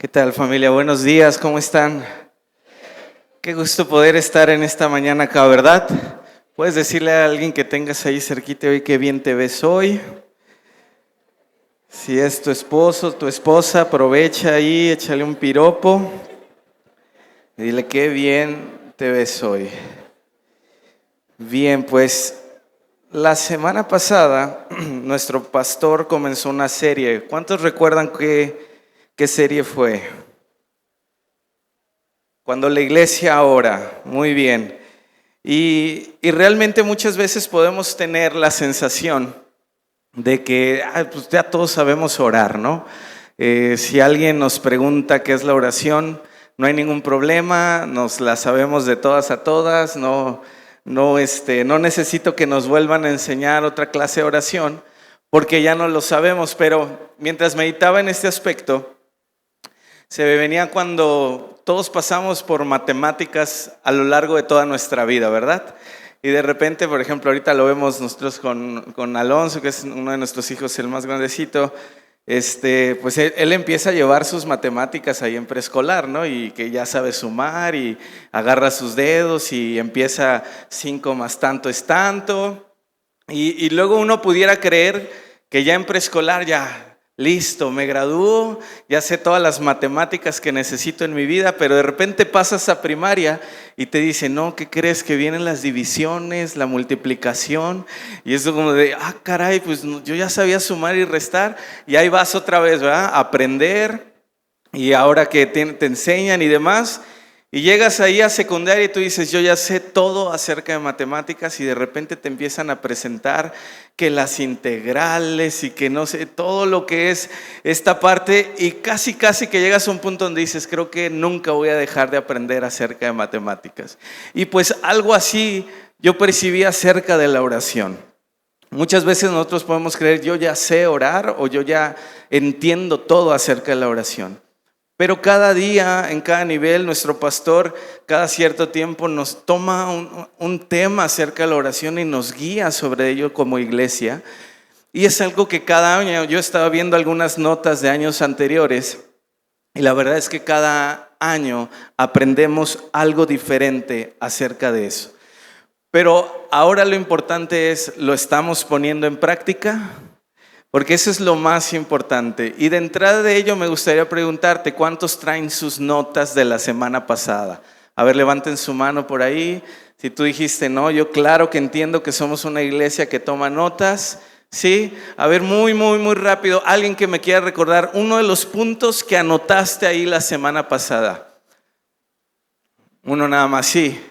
¿Qué tal, familia? Buenos días, ¿cómo están? Qué gusto poder estar en esta mañana acá, ¿verdad? Puedes decirle a alguien que tengas ahí cerquita hoy qué bien te ves hoy. Si es tu esposo, tu esposa, aprovecha ahí, échale un piropo y dile qué bien te ves hoy. Bien, pues la semana pasada nuestro pastor comenzó una serie. ¿Cuántos recuerdan qué serie fue? Cuando la iglesia ora, muy bien. Y realmente muchas veces podemos tener la sensación de que pues ya todos sabemos orar, ¿no? Si alguien nos pregunta qué es la oración, no hay ningún problema, nos la sabemos de todas a todas, no necesito que nos vuelvan a enseñar otra clase de oración, porque ya no lo sabemos. Pero mientras meditaba en este aspecto, se me venía cuando todos pasamos por matemáticas a lo largo de toda nuestra vida, ¿verdad? Y de repente, por ejemplo, ahorita lo vemos nosotros con Alonso, que es uno de nuestros hijos, el más grandecito. Pues él empieza a llevar sus matemáticas ahí en preescolar, ¿no? Y que ya sabe sumar y agarra sus dedos y empieza 5 más tanto es tanto. Y luego uno pudiera creer que ya en preescolar ya... Listo, me gradúo, ya sé todas las matemáticas que necesito en mi vida, pero de repente pasas a primaria y te dicen, no, ¿qué crees? Que vienen las divisiones, la multiplicación, y eso como de, caray, pues yo ya sabía sumar y restar, y ahí vas otra vez, ¿verdad? A aprender, y ahora que te enseñan y demás, y llegas ahí a secundaria y tú dices, yo ya sé todo acerca de matemáticas, y de repente te empiezan a presentar que las integrales y que no sé, todo lo que es esta parte, y casi que llegas a un punto donde dices, creo que nunca voy a dejar de aprender acerca de matemáticas. Y pues algo así yo percibí acerca de la oración. Muchas veces nosotros podemos creer, yo ya sé orar o yo ya entiendo todo acerca de la oración. Pero cada día, en cada nivel, nuestro pastor cada cierto tiempo nos toma un tema acerca de la oración y nos guía sobre ello como iglesia. Y es algo que cada año, yo estaba viendo algunas notas de años anteriores, y la verdad es que cada año aprendemos algo diferente acerca de eso. Pero ahora lo importante es, ¿lo estamos poniendo en práctica? Porque eso es lo más importante. Y de entrada de ello me gustaría preguntarte, ¿cuántos traen sus notas de la semana pasada? A ver, levanten su mano por ahí. Si tú dijiste, no, yo claro que entiendo que somos una iglesia que toma notas. Sí, a ver, muy rápido, alguien que me quiera recordar uno de los puntos que anotaste ahí la semana pasada. Uno nada más, sí.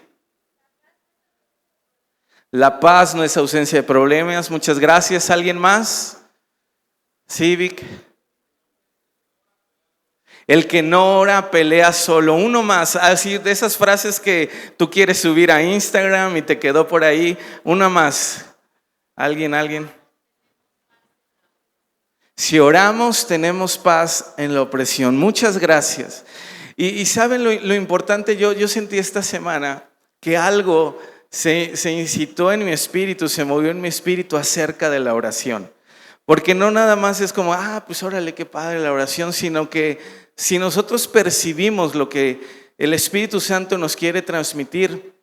La paz no es ausencia de problemas. Muchas gracias. ¿Alguien más? Sí, Vic. El que no ora pelea solo. Uno más, así de esas frases que tú quieres subir a Instagram y te quedó por ahí. Una más. ¿Alguien? Si oramos, tenemos paz en la opresión. Muchas gracias. Y saben lo importante, yo sentí esta semana que algo se incitó en mi espíritu, se movió en mi espíritu acerca de la oración. Porque no nada más es como, pues órale, qué padre la oración, sino que si nosotros percibimos lo que el Espíritu Santo nos quiere transmitir,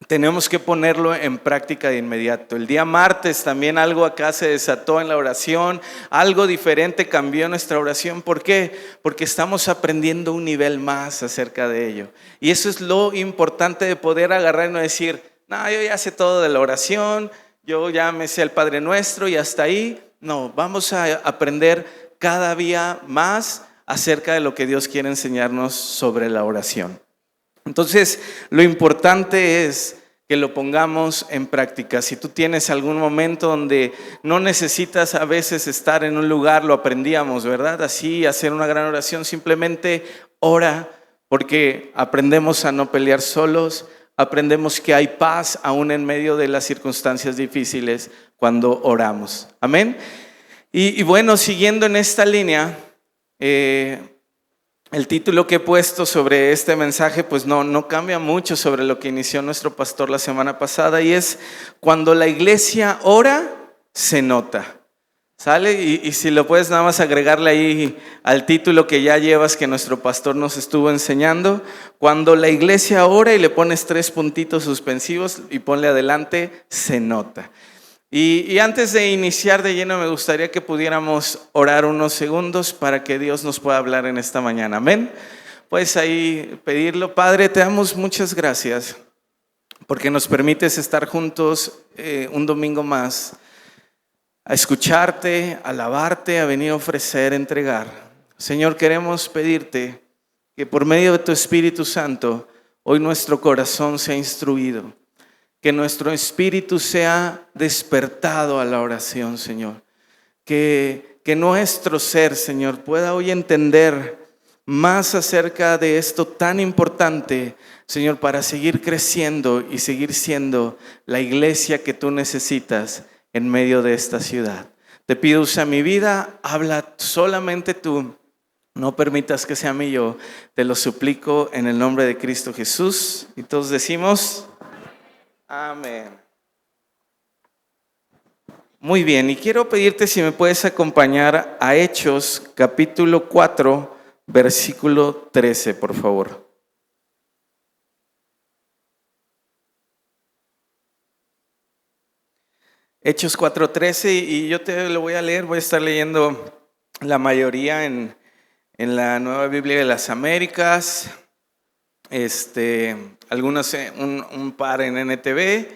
tenemos que ponerlo en práctica de inmediato. El día martes también algo acá se desató en la oración, algo diferente cambió en nuestra oración. ¿Por qué? Porque estamos aprendiendo un nivel más acerca de ello. Y eso es lo importante de poder agarrar y no decir, no, yo ya sé todo de la oración, yo ya me sé el Padre Nuestro y hasta ahí. No, vamos a aprender cada día más acerca de lo que Dios quiere enseñarnos sobre la oración. Entonces, lo importante es que lo pongamos en práctica. Si tú tienes algún momento donde no necesitas a veces estar en un lugar, lo aprendíamos, ¿verdad? Así, hacer una gran oración, simplemente ora, porque aprendemos a no pelear solos, aprendemos que hay paz aún en medio de las circunstancias difíciles cuando oramos. Amén. Y bueno, siguiendo en esta línea, el título que he puesto sobre este mensaje pues no cambia mucho sobre lo que inició nuestro pastor la semana pasada, y es: cuando la iglesia ora, se nota. ¿Sale? Y si lo puedes nada más agregarle ahí al título que ya llevas, que nuestro pastor nos estuvo enseñando. Cuando la iglesia ora, y le pones 3 puntitos suspensivos y ponle adelante, se nota. Y antes de iniciar de lleno, me gustaría que pudiéramos orar unos segundos para que Dios nos pueda hablar en esta mañana. Amén. Puedes ahí pedirlo. Padre, te damos muchas gracias porque nos permites estar juntos un domingo más, a escucharte, a alabarte, a venir a ofrecer, entregar. Señor, queremos pedirte que por medio de tu Espíritu Santo, hoy nuestro corazón sea instruido, que nuestro espíritu sea despertado a la oración, Señor. Que nuestro ser, Señor, pueda hoy entender más acerca de esto tan importante, Señor, para seguir creciendo y seguir siendo la iglesia que tú necesitas en medio de esta ciudad. Te pido, usa mi vida, habla solamente tú, no permitas que sea mi yo. Te lo suplico en el nombre de Cristo Jesús. Y todos decimos amén. Muy bien, y quiero pedirte si me puedes acompañar a Hechos capítulo 4, versículo 13, por favor. Hechos 4:13, y yo te lo voy a leer, voy a estar leyendo la mayoría en la Nueva Biblia de las Américas, algunos un par en NTV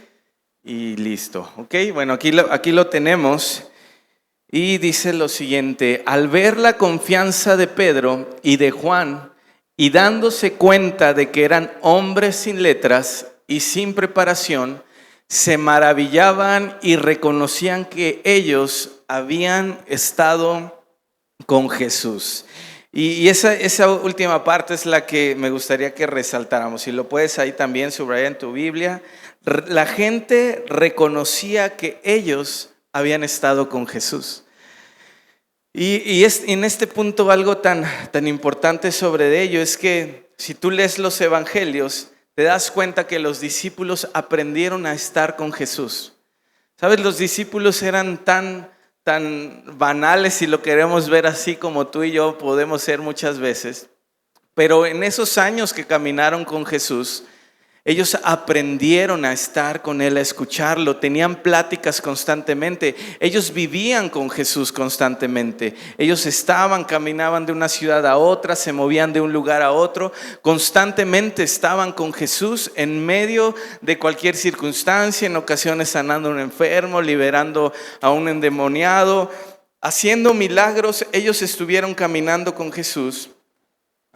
y listo, ¿ok? Bueno, aquí lo tenemos y dice lo siguiente: al ver la confianza de Pedro y de Juan y dándose cuenta de que eran hombres sin letras y sin preparación, se maravillaban y reconocían que ellos habían estado con Jesús. Y esa última parte es la que me gustaría que resaltáramos. Si lo puedes ahí también subrayar en tu Biblia. La gente reconocía que ellos habían estado con Jesús. Y en este punto algo tan importante sobre ello es que si tú lees los evangelios, te das cuenta que los discípulos aprendieron a estar con Jesús. ¿Sabes? Los discípulos eran tan banales, si lo queremos ver así, como tú y yo podemos ser muchas veces. Pero en esos años que caminaron con Jesús, ellos aprendieron a estar con Él, a escucharlo, tenían pláticas constantemente, ellos vivían con Jesús constantemente, ellos caminaban de una ciudad a otra, se movían de un lugar a otro, constantemente estaban con Jesús en medio de cualquier circunstancia, en ocasiones sanando a un enfermo, liberando a un endemoniado, haciendo milagros. Ellos estuvieron caminando con Jesús.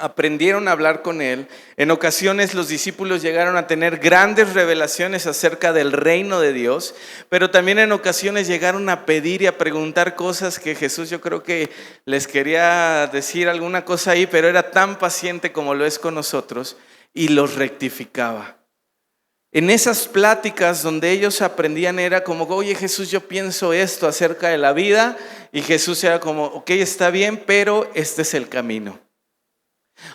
Aprendieron a hablar con Él. En ocasiones los discípulos llegaron a tener grandes revelaciones acerca del reino de Dios, pero también en ocasiones llegaron a pedir y a preguntar cosas que Jesús, yo creo que les quería decir alguna cosa ahí, pero era tan paciente como lo es con nosotros y los rectificaba. En esas pláticas donde ellos aprendían era como: oye Jesús, yo pienso esto acerca de la vida, y Jesús era como: ok, está bien, pero este es el camino.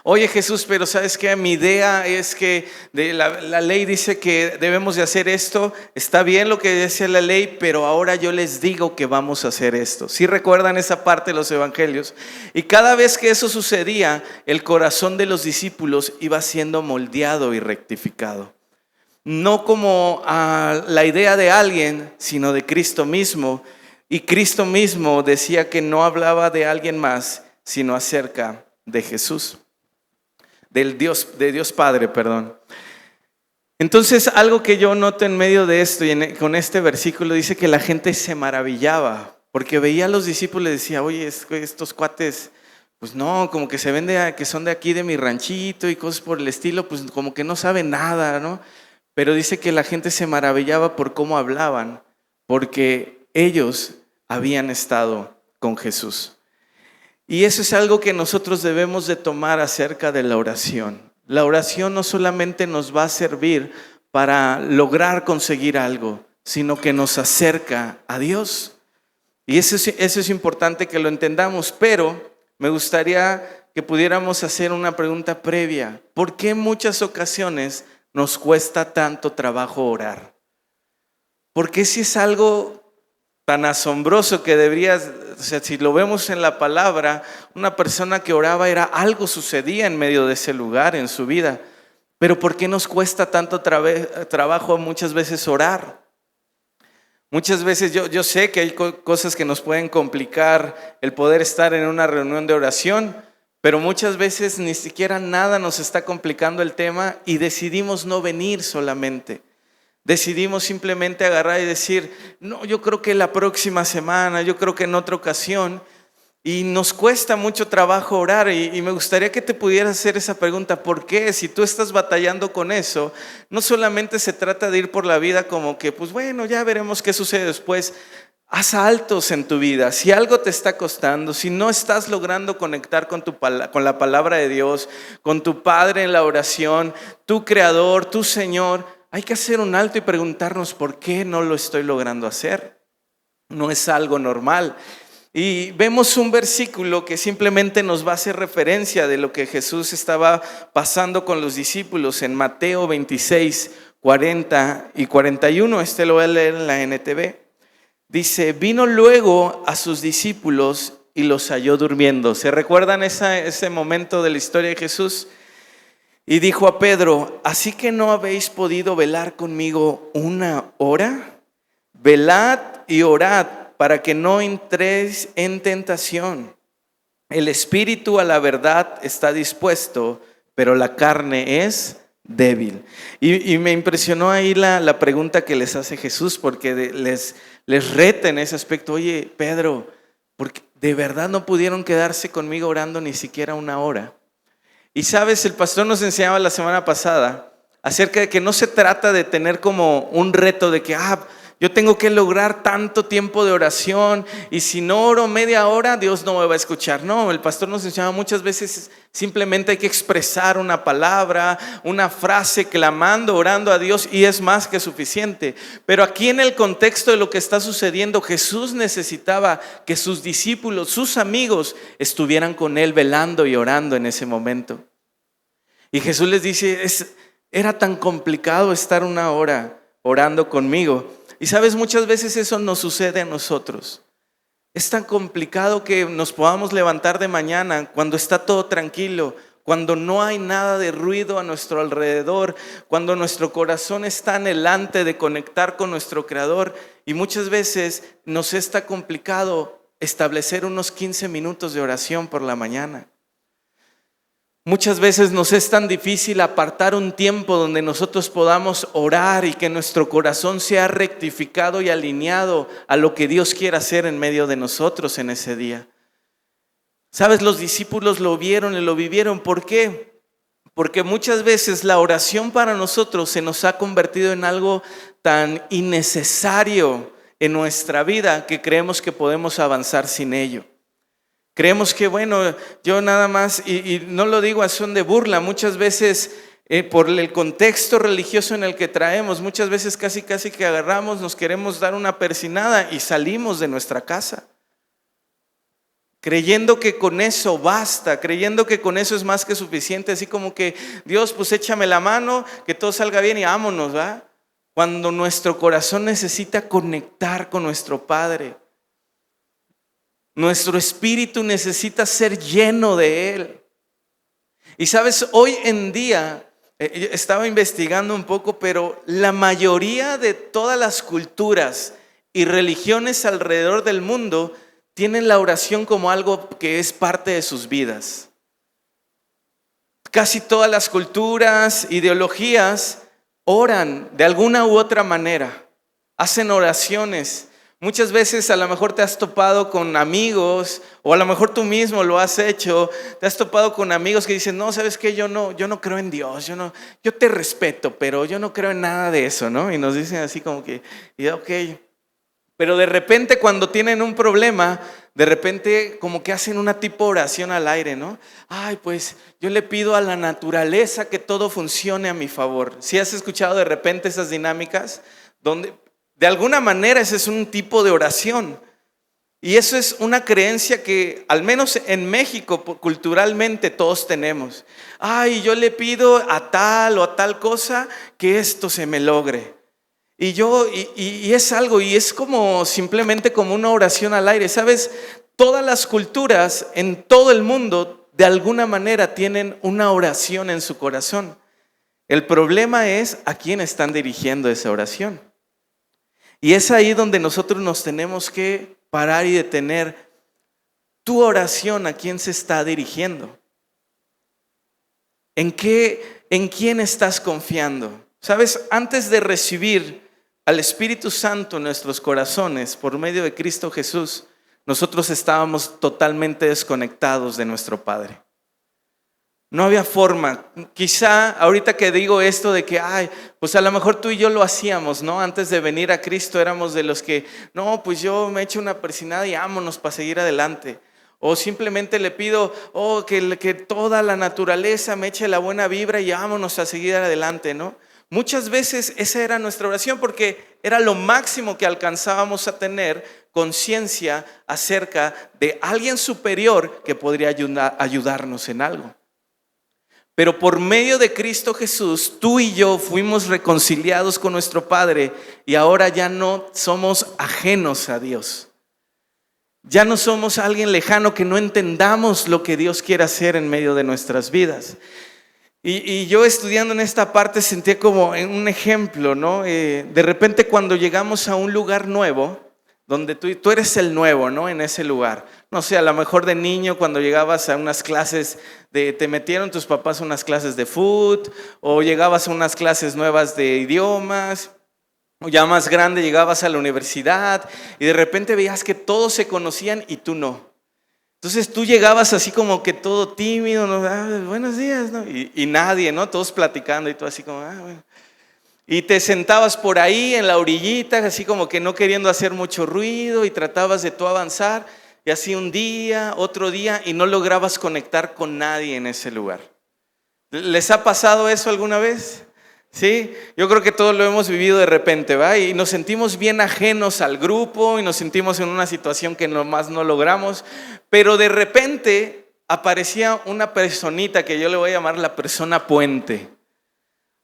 Oye Jesús, pero ¿sabes qué? Mi idea es que la ley dice que debemos de hacer esto. Está bien lo que decía la ley, pero ahora yo les digo que vamos a hacer esto. ¿Sí recuerdan esa parte de los evangelios? Y cada vez que eso sucedía, el corazón de los discípulos iba siendo moldeado y rectificado. No como a la idea de alguien, sino de Cristo mismo. Y Cristo mismo decía que no hablaba de alguien más, sino acerca de Jesús. De Dios Padre, perdón. Entonces, algo que yo noto en medio de esto y con este versículo, dice que la gente se maravillaba porque veía a los discípulos y decía: oye, estos cuates, pues no, como que se ven que son de aquí de mi ranchito y cosas por el estilo, pues como que no saben nada, ¿no? Pero dice que la gente se maravillaba por cómo hablaban, porque ellos habían estado con Jesús. Y eso es algo que nosotros debemos de tomar acerca de la oración. La oración no solamente nos va a servir para lograr conseguir algo, sino que nos acerca a Dios. Y eso es importante que lo entendamos, pero me gustaría que pudiéramos hacer una pregunta previa. ¿Por qué en muchas ocasiones nos cuesta tanto trabajo orar? ¿Por qué si es algo tan asombroso que deberías, o sea, si lo vemos en la palabra, una persona que oraba era algo sucedía en medio de ese lugar en su vida. Pero ¿por qué nos cuesta tanto trabajo muchas veces orar? Muchas veces yo sé que hay cosas que nos pueden complicar el poder estar en una reunión de oración, pero muchas veces ni siquiera nada nos está complicando el tema y decidimos no venir solamente. Decidimos simplemente agarrar y decir, no, yo creo que la próxima semana, yo creo que en otra ocasión. Y nos cuesta mucho trabajo orar y me gustaría que te pudieras hacer esa pregunta. ¿Por qué? Si tú estás batallando con eso, no solamente se trata de ir por la vida como que, pues bueno, ya veremos qué sucede después. Haz altos en tu vida. Si algo te está costando, si no estás logrando conectar con la palabra de Dios, con tu Padre en la oración, tu Creador, tu Señor, hay que hacer un alto y preguntarnos por qué no lo estoy logrando hacer. No es algo normal. Y vemos un versículo que simplemente nos va a hacer referencia de lo que Jesús estaba pasando con los discípulos en Mateo 26, 40 y 41. Este lo voy a leer en la NTV. Dice, vino luego a sus discípulos y los halló durmiendo. ¿Se recuerdan ese momento de la historia de Jesús? Y dijo a Pedro, ¿así que no habéis podido velar conmigo una hora? Velad y orad para que no entréis en tentación. El espíritu a la verdad está dispuesto, pero la carne es débil. Y me impresionó ahí la pregunta que les hace Jesús, porque les reta en ese aspecto. Oye, Pedro, ¿porque de verdad no pudieron quedarse conmigo orando ni siquiera una hora? Y sabes, el pastor nos enseñaba la semana pasada acerca de que no se trata de tener como un reto de que, yo tengo que lograr tanto tiempo de oración y si no oro media hora, Dios no me va a escuchar. No, el pastor nos enseñaba muchas veces simplemente hay que expresar una palabra, una frase, clamando, orando a Dios y es más que suficiente. Pero aquí en el contexto de lo que está sucediendo, Jesús necesitaba que sus discípulos, sus amigos, estuvieran con Él velando y orando en ese momento. Y Jesús les dice, era tan complicado estar una hora orando conmigo. Y sabes, muchas veces eso nos sucede a nosotros. Es tan complicado que nos podamos levantar de mañana cuando está todo tranquilo, cuando no hay nada de ruido a nuestro alrededor, cuando nuestro corazón está anhelante de conectar con nuestro Creador. Y muchas veces nos está complicado establecer unos 15 minutos de oración por la mañana. Muchas veces nos es tan difícil apartar un tiempo donde nosotros podamos orar y que nuestro corazón sea rectificado y alineado a lo que Dios quiere hacer en medio de nosotros en ese día. ¿Sabes? Los discípulos lo vieron y lo vivieron. ¿Por qué? Porque muchas veces la oración para nosotros se nos ha convertido en algo tan innecesario en nuestra vida que creemos que podemos avanzar sin ello. Creemos que bueno, yo nada más, y no lo digo a son de burla, muchas veces por el contexto religioso en el que traemos, muchas veces casi que agarramos, nos queremos dar una persinada y salimos de nuestra casa. Creyendo que con eso basta, creyendo que con eso es más que suficiente, así como que Dios pues échame la mano, que todo salga bien y vámonos, ¿va? Cuando nuestro corazón necesita conectar con nuestro Padre. Nuestro espíritu necesita ser lleno de Él. Y sabes, hoy en día, estaba investigando un poco, pero la mayoría de todas las culturas y religiones alrededor del mundo tienen la oración como algo que es parte de sus vidas. Casi todas las culturas, ideologías, oran de alguna u otra manera, hacen oraciones. Muchas veces a lo mejor te has topado con amigos o a lo mejor tú mismo lo has hecho, te has topado con amigos que dicen, no, ¿sabes qué? Yo no creo en Dios, yo te respeto, pero yo no creo en nada de eso, ¿no? Y nos dicen así como que, ok, pero de repente cuando tienen un problema, de repente como que hacen una tipo oración al aire, ¿no? Ay, pues yo le pido a la naturaleza que todo funcione a mi favor. ¿Sí has escuchado de repente esas dinámicas? Donde de alguna manera ese es un tipo de oración. Y eso es una creencia que al menos en México culturalmente todos tenemos. Ay, yo le pido a tal o a tal cosa que esto se me logre. Y es algo, y es como simplemente como una oración al aire. ¿Sabes? Todas las culturas en todo el mundo de alguna manera tienen una oración en su corazón. El problema es a quién están dirigiendo esa oración. Y es ahí donde nosotros nos tenemos que parar y detener. Tu oración, ¿a quién se está dirigiendo? ¿En quién estás confiando? ¿Sabes? Antes de recibir al Espíritu Santo en nuestros corazones por medio de Cristo Jesús, nosotros estábamos totalmente desconectados de nuestro Padre. No había forma. Quizá ahorita que digo esto de que, pues a lo mejor tú y yo lo hacíamos, ¿no? Antes de venir a Cristo éramos de los que, no, pues yo me echo una persinada y vámonos para seguir adelante. O simplemente le pido, que toda la naturaleza me eche la buena vibra y vámonos a seguir adelante, ¿no? Muchas veces esa era nuestra oración porque era lo máximo que alcanzábamos a tener conciencia acerca de alguien superior que podría ayudarnos en algo. Pero por medio de Cristo Jesús, tú y yo fuimos reconciliados con nuestro Padre y ahora ya no somos ajenos a Dios. Ya no somos alguien lejano que no entendamos lo que Dios quiere hacer en medio de nuestras vidas. Y yo estudiando en esta parte sentí como un ejemplo, ¿no? De repente cuando llegamos a un lugar nuevo, donde tú eres el nuevo, ¿no? En ese lugar. No sé, a lo mejor de niño cuando llegabas a unas clases, te metieron tus papás a unas clases de fútbol, o llegabas a unas clases nuevas de idiomas, o ya más grande llegabas a la universidad y de repente veías que todos se conocían y tú no. Entonces tú llegabas así como que todo tímido, ¿no? Buenos días, ¿no? Y nadie, ¿no? Todos platicando y tú así como, bueno. Y te sentabas por ahí en la orillita, así como que no queriendo hacer mucho ruido y tratabas de tú avanzar y así un día, otro día y no lograbas conectar con nadie en ese lugar. ¿Les ha pasado eso alguna vez? Sí, yo creo que todos lo hemos vivido de repente, ¿va? Y nos sentimos bien ajenos al grupo y nos sentimos en una situación que nomás no logramos, pero de repente aparecía una personita que yo le voy a llamar la persona puente.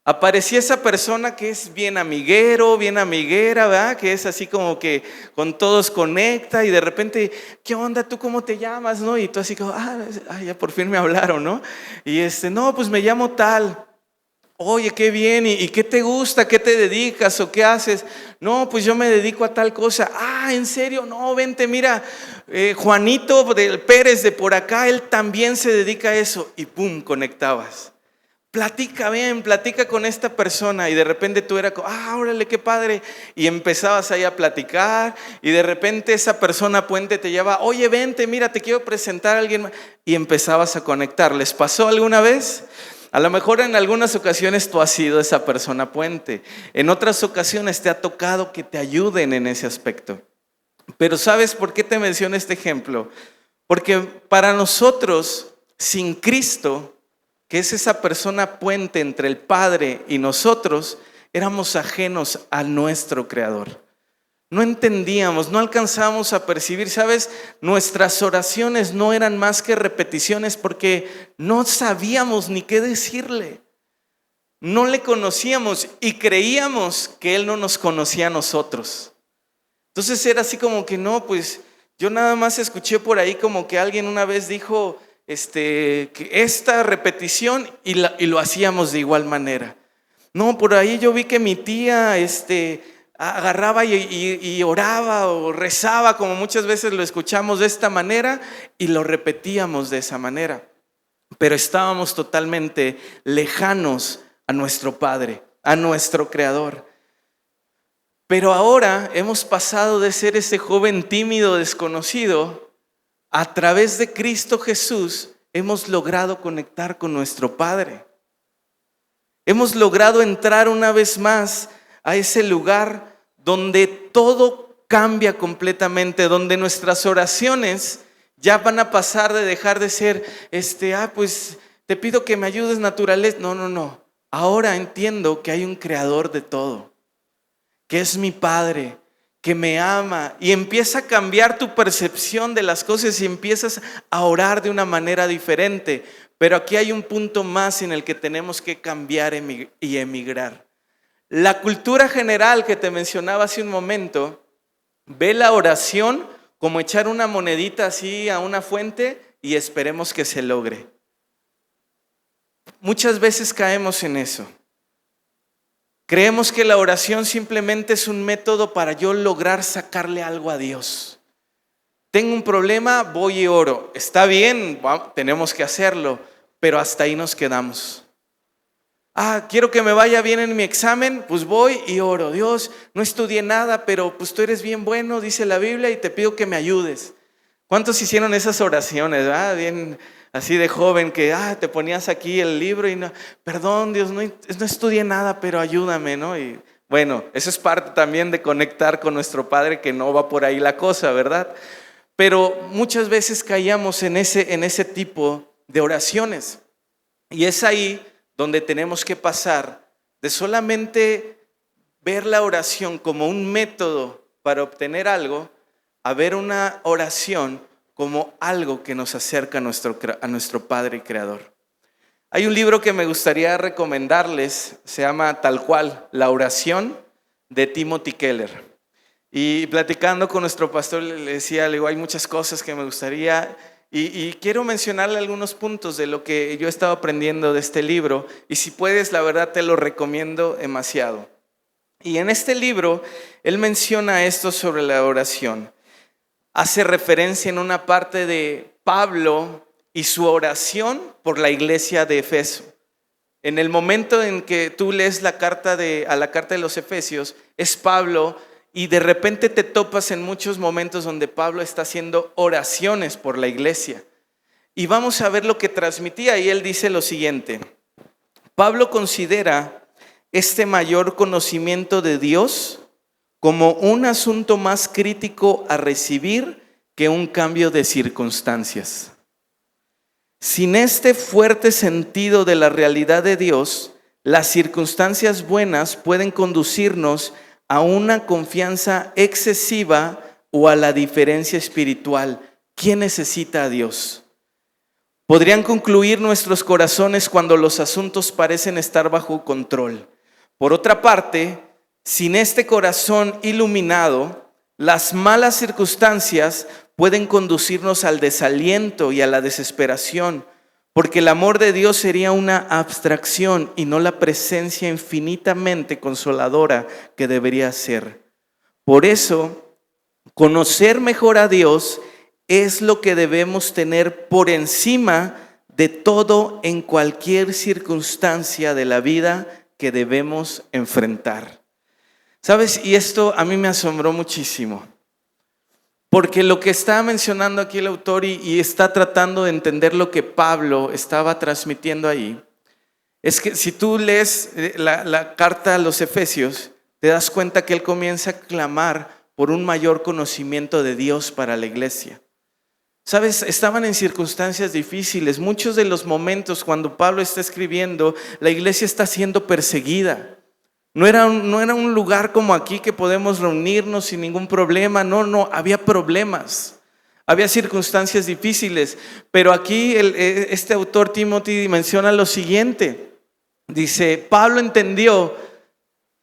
Aparecía esa persona que es bien amiguero, bien amiguera, ¿verdad? Que es así como que con todos conecta y de repente, ¿qué onda? ¿Tú cómo te llamas? ¿No? Y tú así como, ya por fin me hablaron, ¿no? Y no, pues me llamo tal. Oye, qué bien, ¿y qué te gusta? ¿Qué te dedicas o qué haces? No, pues yo me dedico a tal cosa. ¿En serio? No, vente, mira, Juanito del Pérez de por acá, él también se dedica a eso. Y pum, conectabas. Platica bien, platica con esta persona y de repente tú eras como, órale, qué padre. Y empezabas ahí a platicar y de repente esa persona puente te lleva, oye, vente, mira, te quiero presentar a alguien más. Y empezabas a conectar. ¿Les pasó alguna vez? A lo mejor en algunas ocasiones tú has sido esa persona puente. En otras ocasiones te ha tocado que te ayuden en ese aspecto. Pero ¿sabes por qué te menciono este ejemplo? Porque para nosotros, sin Cristo, que es esa persona puente entre el Padre y nosotros, éramos ajenos a nuestro Creador. No entendíamos, no alcanzábamos a percibir, ¿sabes? Nuestras oraciones no eran más que repeticiones porque no sabíamos ni qué decirle. No le conocíamos y creíamos que Él no nos conocía a nosotros. Entonces era así como que no, pues yo nada más escuché por ahí como que alguien una vez dijo que esta repetición y lo hacíamos de igual manera. No, por ahí yo vi que mi tía agarraba y oraba o rezaba, como muchas veces lo escuchamos de esta manera y lo repetíamos de esa manera. Pero estábamos totalmente lejanos a nuestro Padre, a nuestro Creador. Pero ahora hemos pasado de ser ese joven tímido, desconocido, a través de Cristo Jesús hemos logrado conectar con nuestro Padre. Hemos logrado entrar una vez más a ese lugar donde todo cambia completamente, donde nuestras oraciones ya van a pasar de dejar de ser, pues te pido que me ayudes naturaleza. No. Ahora entiendo que hay un creador de todo, que es mi Padre, que me ama, y empieza a cambiar tu percepción de las cosas y empiezas a orar de una manera diferente. Pero aquí hay un punto más en el que tenemos que cambiar y emigrar. La cultura general que te mencionaba hace un momento ve la oración como echar una monedita así a una fuente y esperemos que se logre. Muchas veces caemos en eso. Creemos que la oración simplemente es un método para yo lograr sacarle algo a Dios. Tengo un problema, voy y oro. Está bien, tenemos que hacerlo, pero hasta ahí nos quedamos. Quiero que me vaya bien en mi examen, pues voy y oro. Dios, no estudié nada, pero pues tú eres bien bueno, dice la Biblia, y te pido que me ayudes. ¿Cuántos hicieron esas oraciones? Bien así de joven que te ponías aquí el libro y no, perdón Dios, no estudié nada, pero ayúdame, ¿no? Y bueno, eso es parte también de conectar con nuestro Padre, que no va por ahí la cosa, ¿verdad? Pero muchas veces caíamos en ese tipo de oraciones. Y es ahí donde tenemos que pasar de solamente ver la oración como un método para obtener algo, a ver una oración como algo que nos acerca a nuestro Padre y Creador. Hay un libro que me gustaría recomendarles, se llama tal cual, La oración, de Timothy Keller. Y platicando con nuestro pastor le decía, le digo, hay muchas cosas que me gustaría y quiero mencionarle algunos puntos de lo que yo he estado aprendiendo de este libro, y si puedes, la verdad te lo recomiendo demasiado. Y en este libro él menciona esto sobre la oración. Hace referencia en una parte de Pablo y su oración por la iglesia de Efeso. En el momento en que tú lees a la carta de los Efesios, es Pablo, y de repente te topas en muchos momentos donde Pablo está haciendo oraciones por la iglesia. Y vamos a ver lo que transmitía, y él dice lo siguiente: Pablo considera este mayor conocimiento de Dios como un asunto más crítico a recibir que un cambio de circunstancias. Sin este fuerte sentido de la realidad de Dios, las circunstancias buenas pueden conducirnos a una confianza excesiva o a la diferencia espiritual. ¿Quién necesita a Dios? Podrían concluir nuestros corazones cuando los asuntos parecen estar bajo control. Por otra parte, sin este corazón iluminado, las malas circunstancias pueden conducirnos al desaliento y a la desesperación, porque el amor de Dios sería una abstracción y no la presencia infinitamente consoladora que debería ser. Por eso, conocer mejor a Dios es lo que debemos tener por encima de todo en cualquier circunstancia de la vida que debemos enfrentar. ¿Sabes? Y esto a mí me asombró muchísimo, porque lo que está mencionando aquí el autor y está tratando de entender lo que Pablo estaba transmitiendo ahí, es que si tú lees la carta a los Efesios, te das cuenta que él comienza a clamar por un mayor conocimiento de Dios para la iglesia. ¿Sabes? Estaban en circunstancias difíciles. Muchos de los momentos cuando Pablo está escribiendo, la iglesia está siendo perseguida. No era un lugar como aquí que podemos reunirnos sin ningún problema. No, había problemas. Había circunstancias difíciles. Pero aquí este autor Timothy menciona lo siguiente. Dice, Pablo entendió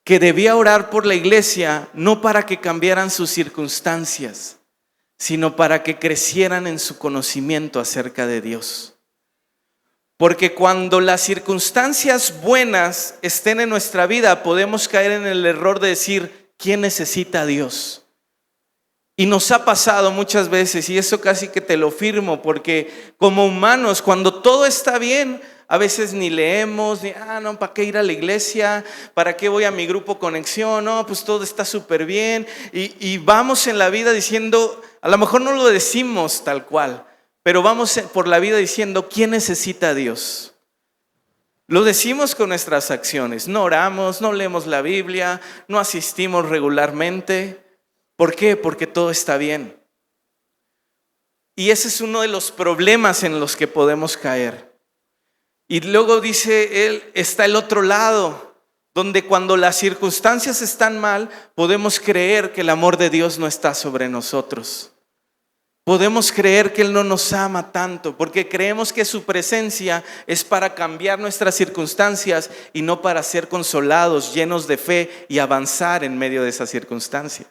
que debía orar por la iglesia no para que cambiaran sus circunstancias, sino para que crecieran en su conocimiento acerca de Dios. Porque cuando las circunstancias buenas estén en nuestra vida, podemos caer en el error de decir, ¿quién necesita a Dios? Y nos ha pasado muchas veces, y eso casi que te lo firmo, porque como humanos, cuando todo está bien, a veces ni leemos, no, ¿para qué ir a la iglesia? ¿Para qué voy a mi grupo conexión? No, pues todo está súper bien. Y vamos en la vida diciendo, a lo mejor no lo decimos tal cual, pero vamos por la vida diciendo, ¿quién necesita a Dios? Lo decimos con nuestras acciones. No oramos, no leemos la Biblia, no asistimos regularmente. ¿Por qué? Porque todo está bien. Y ese es uno de los problemas en los que podemos caer. Y luego dice él, está el otro lado, donde cuando las circunstancias están mal, podemos creer que el amor de Dios no está sobre nosotros. Podemos creer que Él no nos ama tanto porque creemos que su presencia es para cambiar nuestras circunstancias y no para ser consolados, llenos de fe y avanzar en medio de esa circunstancia.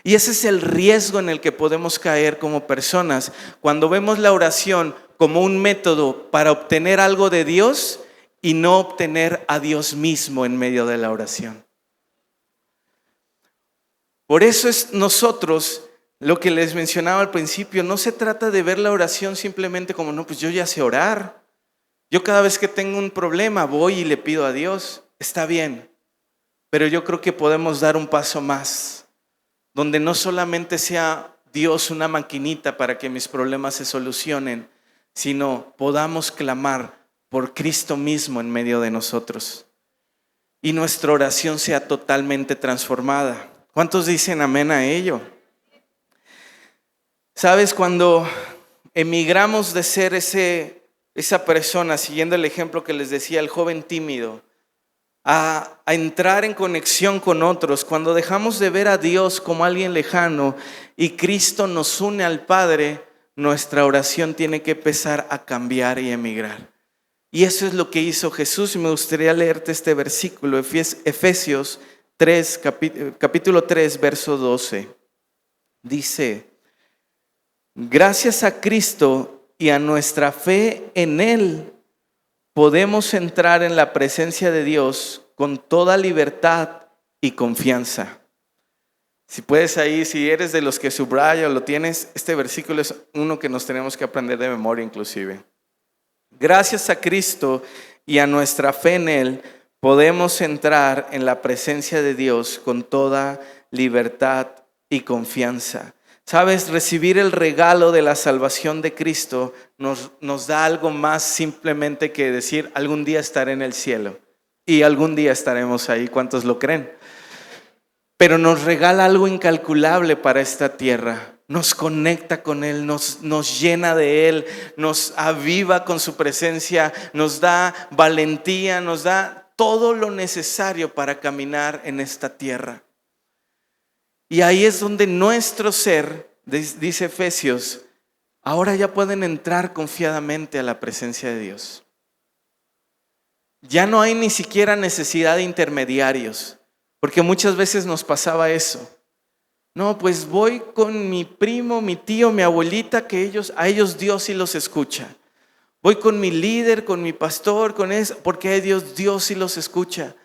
Y ese es el riesgo en el que podemos caer como personas cuando vemos la oración como un método para obtener algo de Dios y no obtener a Dios mismo en medio de la oración. Por eso es nosotros, lo que les mencionaba al principio, no se trata de ver la oración simplemente como, no, pues yo ya sé orar. Yo cada vez que tengo un problema voy y le pido a Dios. Está bien, pero yo creo que podemos dar un paso más, donde no solamente sea Dios una maquinita para que mis problemas se solucionen, sino podamos clamar por Cristo mismo en medio de nosotros y nuestra oración sea totalmente transformada. ¿Cuántos dicen amén a ello? ¿Sabes? Cuando emigramos de ser esa persona, siguiendo el ejemplo que les decía, el joven tímido, a entrar en conexión con otros, cuando dejamos de ver a Dios como alguien lejano y Cristo nos une al Padre, nuestra oración tiene que empezar a cambiar y emigrar. Y eso es lo que hizo Jesús. Y me gustaría leerte este versículo, Efesios 3, capítulo 3, verso 12. Dice: gracias a Cristo y a nuestra fe en Él, podemos entrar en la presencia de Dios con toda libertad y confianza. Si puedes ahí, si eres de los que subraya o lo tienes, este versículo es uno que nos tenemos que aprender de memoria inclusive. Gracias a Cristo y a nuestra fe en Él, podemos entrar en la presencia de Dios con toda libertad y confianza. Sabes, recibir el regalo de la salvación de Cristo nos da algo más simplemente que decir algún día estaré en el cielo y algún día estaremos ahí. ¿Cuántos lo creen? Pero nos regala algo incalculable para esta tierra. Nos conecta con Él, nos llena de Él, nos aviva con su presencia, nos da valentía, nos da todo lo necesario para caminar en esta tierra. Y ahí es donde nuestro ser, dice Efesios, ahora ya pueden entrar confiadamente a la presencia de Dios. Ya no hay ni siquiera necesidad de intermediarios, porque muchas veces nos pasaba eso. No, pues voy con mi primo, mi tío, mi abuelita, que a ellos Dios sí los escucha. Voy con mi líder, con mi pastor, con eso, porque a Dios sí los escucha.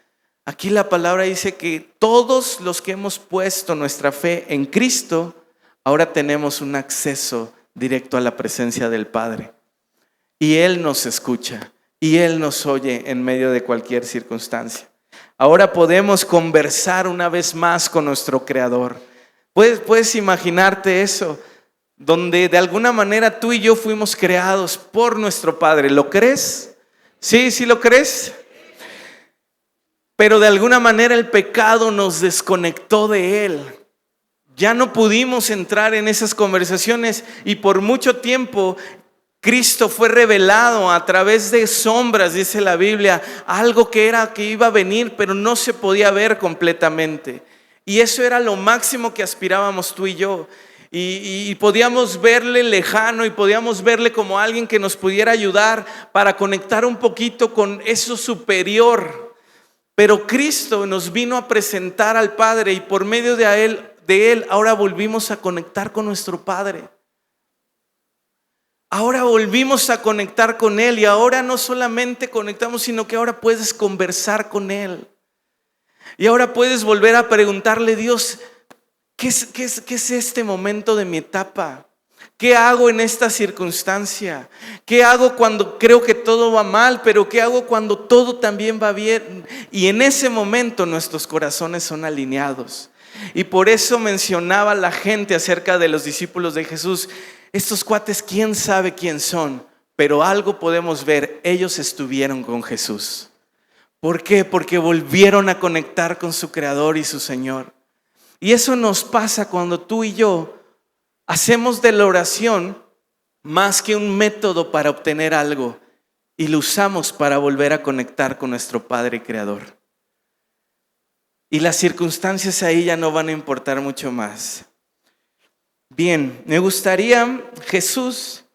Aquí la palabra dice que todos los que hemos puesto nuestra fe en Cristo, ahora tenemos un acceso directo a la presencia del Padre. Y Él nos escucha y Él nos oye en medio de cualquier circunstancia. Ahora podemos conversar una vez más con nuestro Creador. Puedes imaginarte eso, donde de alguna manera tú y yo fuimos creados por nuestro Padre. ¿Lo crees? ¿Sí lo crees? Pero de alguna manera el pecado nos desconectó de Él. Ya no pudimos entrar en esas conversaciones y por mucho tiempo Cristo fue revelado a través de sombras, dice la Biblia, algo que iba a venir, pero no se podía ver completamente. Y eso era lo máximo que aspirábamos tú y yo. Y podíamos verle lejano y podíamos verle como alguien que nos pudiera ayudar para conectar un poquito con eso superior. Pero Cristo nos vino a presentar al Padre y por medio de Él ahora volvimos a conectar con nuestro Padre. Ahora volvimos a conectar con Él y ahora no solamente conectamos, sino que ahora puedes conversar con Él. Y ahora puedes volver a preguntarle: Dios, ¿qué es este momento de mi etapa? ¿Qué hago en esta circunstancia? ¿Qué hago cuando creo que todo va mal? Pero ¿qué hago cuando todo también va bien? Y en ese momento nuestros corazones son alineados. Y por eso mencionaba la gente acerca de los discípulos de Jesús. Estos cuates, quién sabe quién son, pero algo podemos ver: ellos estuvieron con Jesús. ¿Por qué? Porque volvieron a conectar con su Creador y su Señor. Y eso nos pasa cuando tú y yo hacemos de la oración más que un método para obtener algo y lo usamos para volver a conectar con nuestro Padre y Creador. Y las circunstancias ahí ya no van a importar mucho más. Bien, me gustaría, Jesús,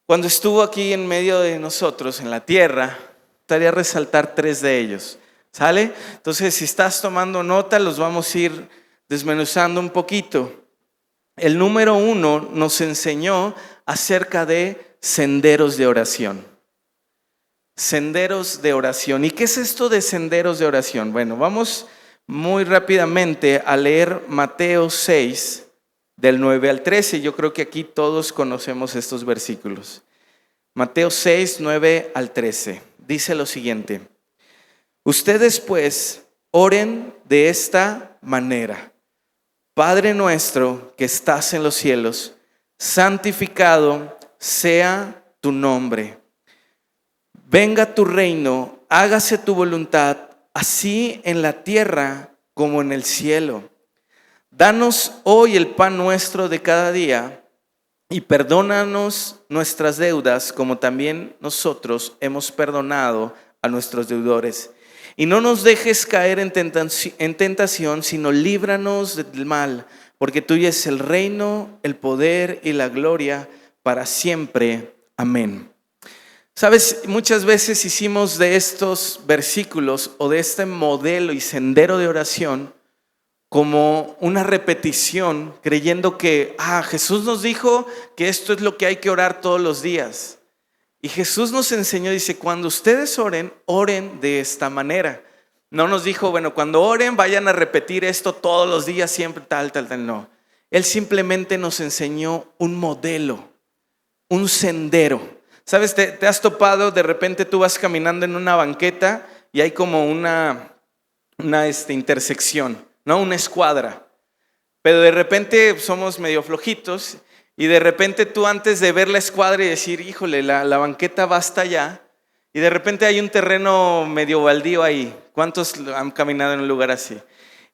cuando estuvo aquí en medio de nosotros, en la tierra, me gustaría resaltar 3 de ellos. ¿Sale? Entonces, si estás tomando nota, los vamos a ir desmenuzando un poquito. El número 1 nos enseñó acerca de senderos de oración. Senderos de oración. ¿Y qué es esto de senderos de oración? Bueno, vamos muy rápidamente a leer Mateo 6, del 9 al 13. Yo creo que aquí todos conocemos estos versículos. Mateo 6, 9 al 13. Dice lo siguiente: ustedes pues oren de esta manera: Padre nuestro que estás en los cielos, santificado sea tu nombre. Venga tu reino, hágase tu voluntad, así en la tierra como en el cielo. Danos hoy el pan nuestro de cada día y perdónanos nuestras deudas como también nosotros hemos perdonado a nuestros deudores. Y no nos dejes caer en tentación, sino líbranos del mal, porque tuyo es el reino, el poder y la gloria para siempre. Amén. Sabes, muchas veces hicimos de estos versículos o de este modelo y sendero de oración como una repetición, creyendo que Jesús nos dijo que esto es lo que hay que orar todos los días. Y Jesús nos enseñó, dice, cuando ustedes oren, oren de esta manera. No nos dijo, bueno, cuando oren vayan a repetir esto todos los días, siempre tal, no. Él simplemente nos enseñó un modelo, un sendero. ¿Sabes? Te has topado, de repente tú vas caminando en una banqueta y hay como una intersección, ¿no? Una escuadra. Pero de repente somos medio flojitos y de repente tú, antes de ver la escuadra y decir, híjole, la banqueta va hasta allá, y de repente hay un terreno medio baldío ahí. ¿Cuántos han caminado en un lugar así?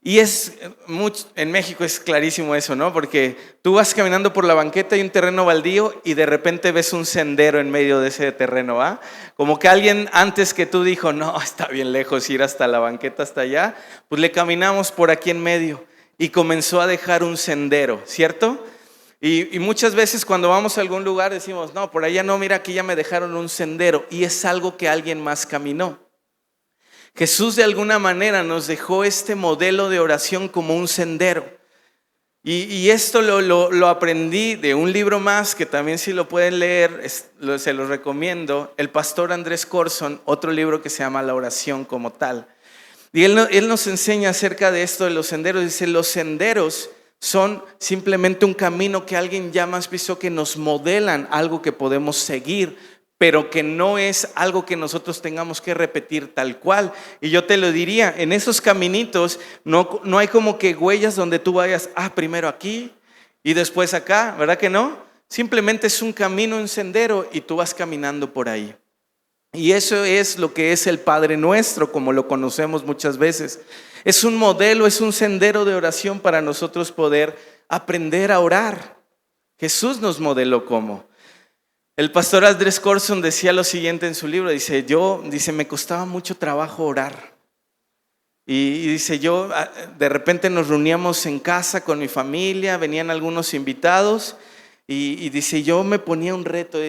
Y en México es clarísimo eso, ¿no? Porque tú vas caminando por la banqueta y un terreno baldío y de repente ves un sendero en medio de ese terreno, ¿va? Como que alguien antes que tú dijo, no, está bien lejos ir hasta la banqueta, hasta allá. Pues le caminamos por aquí en medio y comenzó a dejar un sendero, ¿cierto? Y muchas veces cuando vamos a algún lugar decimos, no, por allá no, mira, aquí ya me dejaron un sendero. Y es algo que alguien más caminó. Jesús de alguna manera nos dejó este modelo de oración como un sendero. Y esto lo aprendí de un libro más que también, si lo pueden leer, se los recomiendo. El pastor Andrés Corson, otro libro que se llama La oración como tal. Y él nos enseña acerca de esto de los senderos. Dice, los senderos son simplemente un camino que alguien ya más pisó, que nos modelan algo que podemos seguir, pero que no es algo que nosotros tengamos que repetir tal cual. Y yo te lo diría, en esos caminitos no hay como que huellas donde tú vayas, primero aquí y después acá, ¿verdad que no? Simplemente es un camino, un sendero, y tú vas caminando por ahí. Y eso es lo que es el Padre Nuestro, como lo conocemos muchas veces. Es un modelo, es un sendero de oración para nosotros poder aprender a orar. Jesús nos modeló cómo. El pastor Andrés Corson decía lo siguiente en su libro, dice, me costaba mucho trabajo orar. Y dice, de repente nos reuníamos en casa con mi familia, venían algunos invitados, y dice, yo me ponía un reto.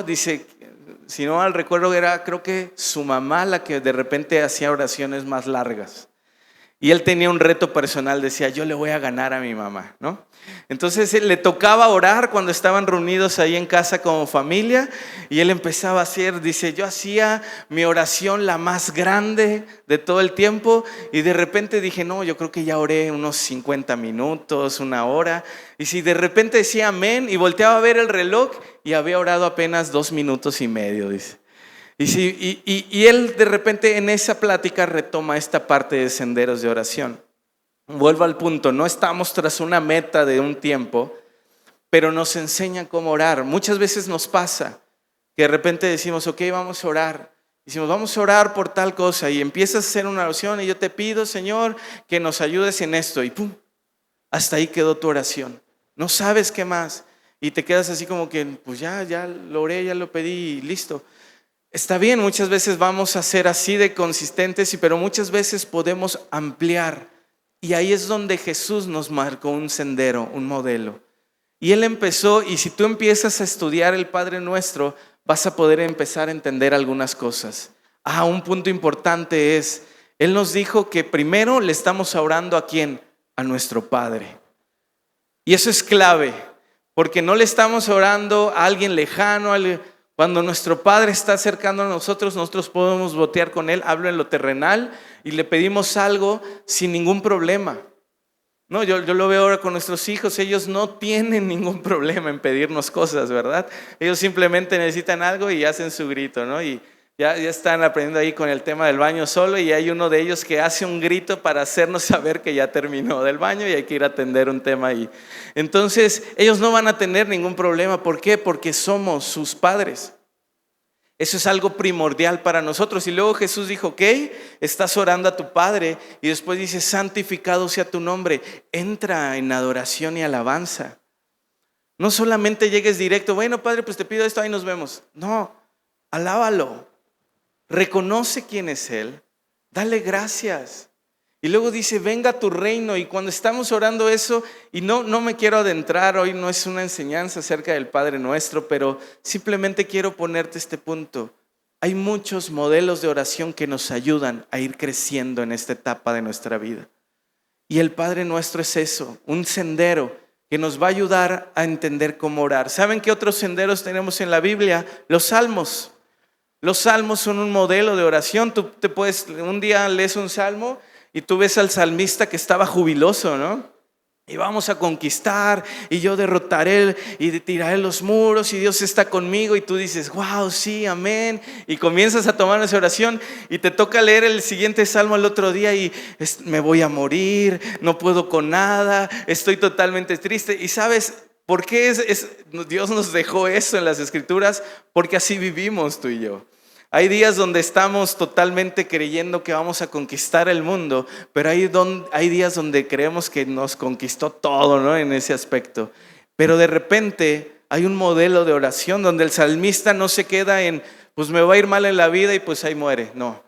Dice, si no mal recuerdo, era creo que su mamá la que de repente hacía oraciones más largas. Y él tenía un reto personal, decía, yo le voy a ganar a mi mamá, ¿no? Entonces le tocaba orar cuando estaban reunidos ahí en casa como familia, y él empezaba a hacer, dice, yo hacía mi oración la más grande de todo el tiempo, y de repente dije, no, yo creo que ya oré unos 50 minutos, una hora, y si de repente decía amén y volteaba a ver el reloj y había orado apenas 2 minutos y medio, dice. Y él de repente en esa plática retoma esta parte de senderos de oración. Vuelvo al punto, no estamos tras una meta de un tiempo, pero nos enseñan cómo orar. Muchas veces nos pasa que de repente decimos, ok, vamos a orar. Decimos, vamos a orar por tal cosa, y empiezas a hacer una oración y yo te pido, Señor, que nos ayudes en esto, y pum, hasta ahí quedó tu oración. No sabes qué más y te quedas así como que, pues ya lo oré, ya lo pedí y listo. Está bien, muchas veces vamos a ser así de consistentes, pero muchas veces podemos ampliar Y ahí es donde Jesús nos marcó un sendero, un modelo. Y Él empezó, y si tú empiezas a estudiar el Padre Nuestro, vas a poder empezar a entender algunas cosas. Un punto importante es, Él nos dijo que primero le estamos orando ¿a quién? A nuestro Padre. Y eso es clave, porque no le estamos orando a alguien lejano. Cuando nuestro Padre está cercano a nosotros podemos votear con Él, hablo en lo terrenal, y le pedimos algo sin ningún problema. No, yo lo veo ahora con nuestros hijos, ellos no tienen ningún problema en pedirnos cosas, ¿verdad? Ellos simplemente necesitan algo y hacen su grito, ¿no? Y ya están aprendiendo ahí con el tema del baño solo, y hay uno de ellos que hace un grito para hacernos saber que ya terminó del baño y hay que ir a atender un tema ahí. Entonces, ellos no van a tener ningún problema. ¿Por qué? Porque somos sus padres. Eso es algo primordial para nosotros. Y luego Jesús dijo, ok, estás orando a tu Padre, y después dice, santificado sea tu nombre. Entra en adoración y alabanza. No solamente llegues directo, bueno, Padre, pues te pido esto, ahí nos vemos. No, alábalo. Reconoce quién es Él, dale gracias. Y luego dice, venga tu reino. Y cuando estamos orando eso, y no me quiero adentrar, hoy no es una enseñanza acerca del Padre Nuestro, pero simplemente quiero ponerte este punto. Hay muchos modelos de oración que nos ayudan a ir creciendo en esta etapa de nuestra vida. Y el Padre Nuestro es eso, un sendero que nos va a ayudar a entender cómo orar. ¿Saben qué otros senderos tenemos en la Biblia? Los salmos. Los salmos son un modelo de oración. Tú un día lees un salmo y tú ves al salmista que estaba jubiloso, ¿no? Y vamos a conquistar, y yo derrotaré y tiraré los muros, y Dios está conmigo. Y tú dices, wow, sí, amén. Y comienzas a tomar esa oración, y te toca leer el siguiente salmo el otro día, y me voy a morir, no puedo con nada, estoy totalmente triste. Y ¿sabes por qué Dios nos dejó eso en las Escrituras? Porque así vivimos tú y yo. Hay días donde estamos totalmente creyendo que vamos a conquistar el mundo, pero hay días donde creemos que nos conquistó todo, ¿no? En ese aspecto. Pero de repente hay un modelo de oración donde el salmista no se queda en, pues me va a ir mal en la vida y pues ahí muere. No.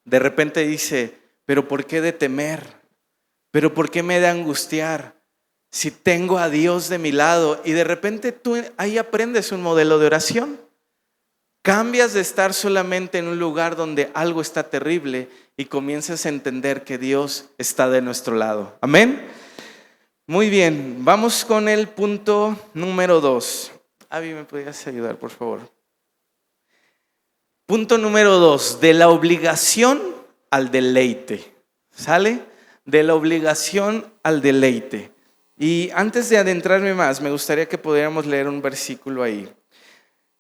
De repente dice, pero ¿por qué de temer? ¿Pero por qué me de angustiar? Si tengo a Dios de mi lado. Y de repente tú ahí aprendes un modelo de oración. Cambias de estar solamente en un lugar donde algo está terrible y comienzas a entender que Dios está de nuestro lado. Amén. Muy bien, vamos con el punto número 2. Avi, ¿me podrías ayudar, por favor? Punto número 2, de la obligación al deleite. ¿Sale? De la obligación al deleite. Y antes de adentrarme más, me gustaría que pudiéramos leer un versículo ahí.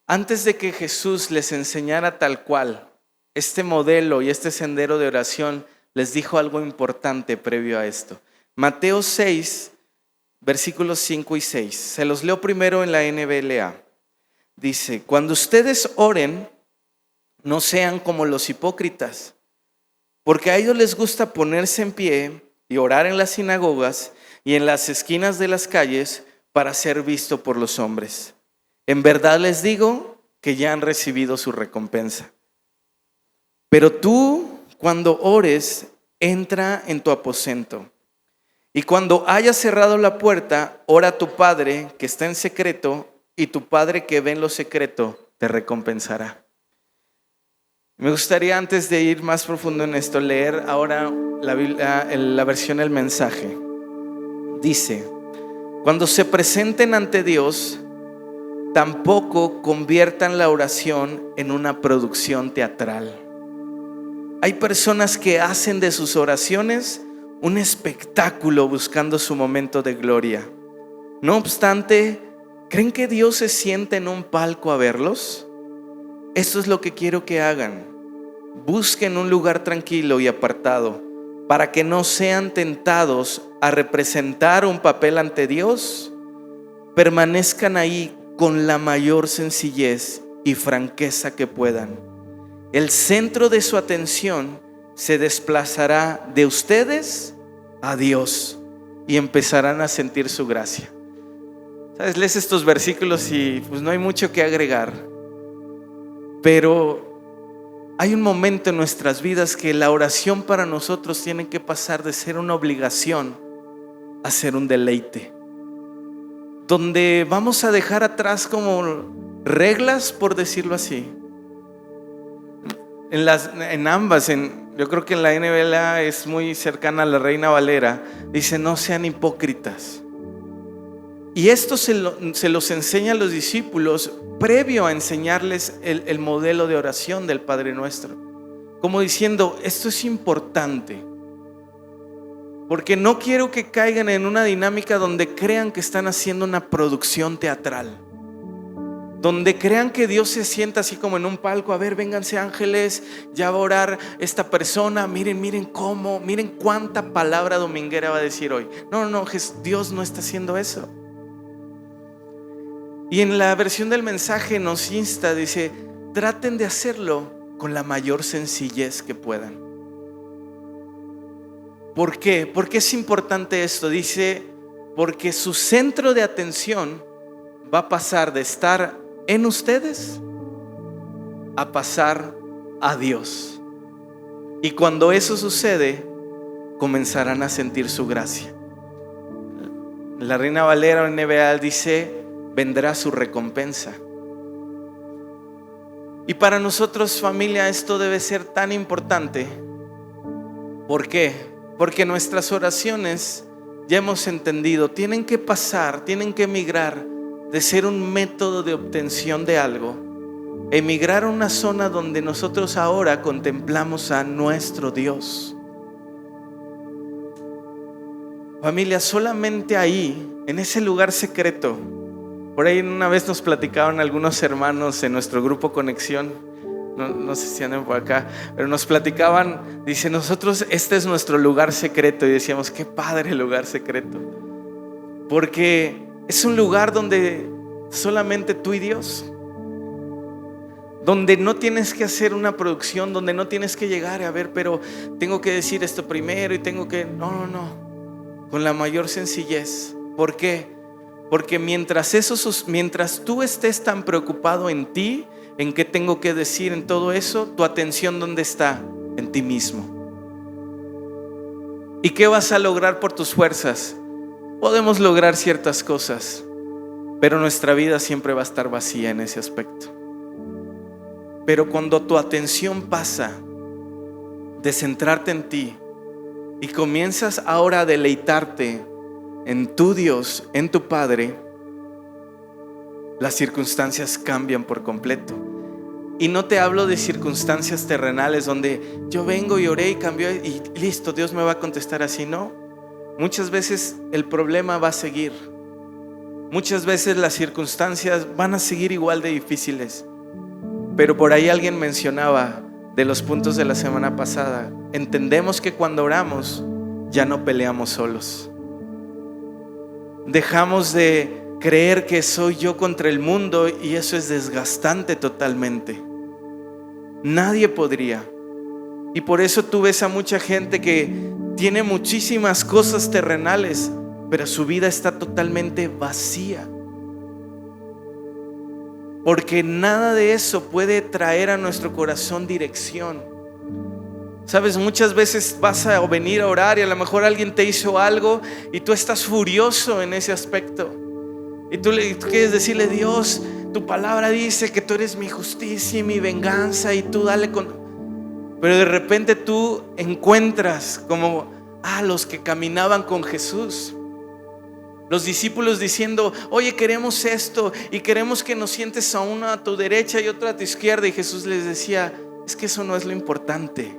Antes de que Jesús les enseñara tal cual este modelo y este sendero de oración, les dijo algo importante previo a esto. Mateo 6, versículos 5 y 6. Se los leo primero en la NBLA. Dice, cuando ustedes oren, no sean como los hipócritas, porque a ellos les gusta ponerse en pie y orar en las sinagogas y en las esquinas de las calles para ser visto por los hombres. En verdad les digo que ya han recibido su recompensa. Pero tú, cuando ores, entra en tu aposento. Y cuando hayas cerrado la puerta, ora a tu Padre que está en secreto, y tu Padre que ve en lo secreto te recompensará. Me gustaría, antes de ir más profundo en esto, leer ahora la versión del mensaje. Dice, cuando se presenten ante Dios, tampoco conviertan la oración en una producción teatral. Hay personas que hacen de sus oraciones un espectáculo buscando su momento de gloria. No obstante, ¿creen que Dios se siente en un palco a verlos? Esto es lo que quiero que hagan. Busquen un lugar tranquilo y apartado para que no sean tentados a representar un papel ante Dios. Permanezcan ahí con la mayor sencillez y franqueza que puedan. El centro de su atención se desplazará de ustedes a Dios y empezarán a sentir su gracia. ¿Sabes? Lees estos versículos y pues no hay mucho que agregar, pero Hay un momento en nuestras vidas que la oración para nosotros tiene que pasar de ser una obligación a ser un deleite, donde vamos a dejar atrás como reglas, por decirlo así. En ambas, yo creo que en la NBLA es muy cercana a la Reina Valera, dice: no sean hipócritas. Y esto se los enseña a los discípulos previo a enseñarles el modelo de oración del Padre Nuestro, como diciendo: esto es importante, porque no quiero que caigan en una dinámica donde crean que están haciendo una producción teatral, donde crean que Dios se sienta así como en un palco: a ver, vénganse ángeles, ya va a orar esta persona, miren cómo, miren cuánta palabra dominguera va a decir hoy. No, Dios no está haciendo eso. Y en la versión del mensaje nos insta, dice: traten de hacerlo con la mayor sencillez que puedan. ¿Por qué? ¿Por qué es importante esto? Dice: porque su centro de atención va a pasar de estar en ustedes a pasar a Dios. Y cuando eso sucede, comenzarán a sentir su gracia. La Reina Valera NBA dice: vendrá su recompensa. Y para nosotros, familia, esto debe ser tan importante. ¿Por qué? Porque nuestras oraciones, ya hemos entendido, tienen que pasar, tienen que migrar de ser un método de obtención de algo, emigrar a una zona donde nosotros ahora contemplamos a nuestro Dios. Familia, solamente ahí, en ese lugar secreto. Por ahí una vez nos platicaban algunos hermanos en nuestro grupo Conexión, no sé si andan por acá, pero nos platicaban, dice: nosotros, este es nuestro lugar secreto. Y decíamos: qué padre el lugar secreto, porque es un lugar donde solamente tú y Dios, donde no tienes que hacer una producción, donde no tienes que llegar a ver, pero tengo que decir esto primero y tengo que... No, con la mayor sencillez. ¿Por qué? Porque mientras tú estés tan preocupado en ti, en qué tengo que decir, en todo eso, tu atención, ¿dónde está? En ti mismo. ¿Y qué vas a lograr por tus fuerzas? Podemos lograr ciertas cosas, pero nuestra vida siempre va a estar vacía en ese aspecto. Pero cuando tu atención pasa de centrarte en ti y comienzas ahora a deleitarte en tu Dios, en tu Padre, las circunstancias cambian por completo. Y no te hablo de circunstancias terrenales donde yo vengo y oré y cambió y listo, Dios me va a contestar así. No, muchas veces el problema va a seguir. Muchas veces las circunstancias van a seguir igual de difíciles. Pero por ahí alguien mencionaba de los puntos de la semana pasada, entendemos que cuando oramos ya no peleamos solos. Dejamos de creer que soy yo contra el mundo, y eso es desgastante totalmente. Nadie podría. Y por eso tú ves a mucha gente que tiene muchísimas cosas terrenales, pero su vida está totalmente vacía. Porque nada de eso puede traer a nuestro corazón dirección. Sabes, muchas veces vas a venir a orar y a lo mejor alguien te hizo algo y tú estás furioso en ese aspecto. Y tú quieres decirle: Dios, tu palabra dice que tú eres mi justicia y mi venganza, y tú dale con... Pero de repente tú encuentras como los que caminaban con Jesús, los discípulos diciendo: oye, queremos esto y queremos que nos sientes a uno a tu derecha y otro a tu izquierda. Y Jesús les decía: es que eso no es lo importante.